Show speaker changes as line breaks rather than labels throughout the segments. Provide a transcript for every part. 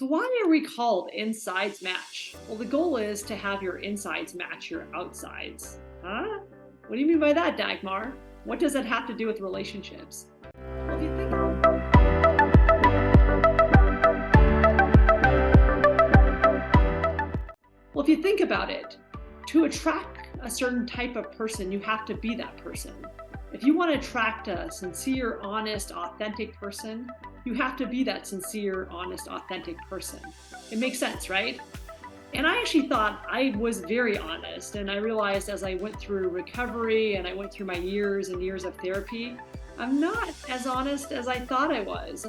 So why are we called insides match? Well, the goal is to have your insides match your outsides. Huh? What do you mean by that, Dagmar? What does that have to do with relationships? Well, if you think well, if you think about it, to attract a certain type of person, you have to be that person. If you want to attract a sincere, honest, authentic person, you have to be that sincere, honest, authentic person. It makes sense, right? And I actually thought I was very honest. And I realized as I went through recovery and I went through my years and years of therapy, I'm not as honest as I thought I was.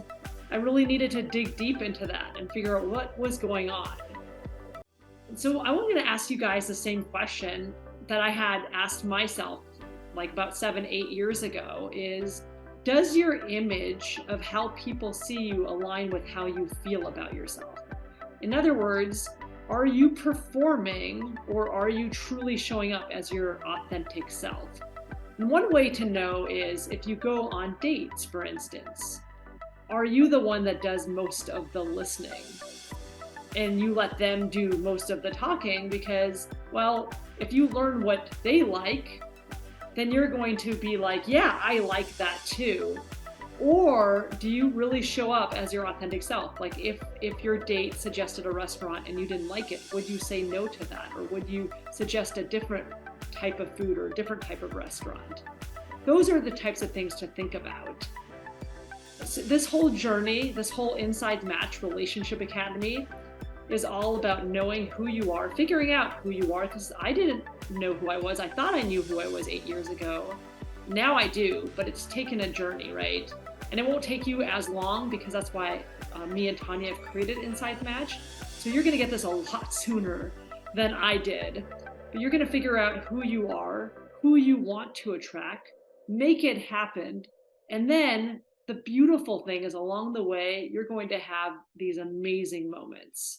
I really needed to dig deep into that and figure out what was going on. And so I wanted to ask you guys the same question that I had asked myself like about 7, 8 years ago is, does your image of how people see you align with how you feel about yourself? In other words, are you performing or are you truly showing up as your authentic self? And one way to know is if you go on dates, for instance, are you the one that does most of the listening? And you let them do most of the talking because, well, if you learn what they like, then you're going to be like, yeah, I like that too. Or do you really show up as your authentic self? Like if your date suggested a restaurant and you didn't like it, would you say no to that? Or would you suggest a different type of food or a different type of restaurant? Those are the types of things to think about. So this whole journey, this whole Inside Match Relationship Academy is all about knowing who you are, figuring out who you are, because I didn't know who I was. I thought I knew who I was 8 years ago. Now I do, but it's taken a journey, right? And it won't take you as long because that's why me and Tanya have created Inside Match. So you're going to get this a lot sooner than I did. But you're going to figure out who you are, who you want to attract, make it happen. And then the beautiful thing is along the way, you're going to have these amazing moments.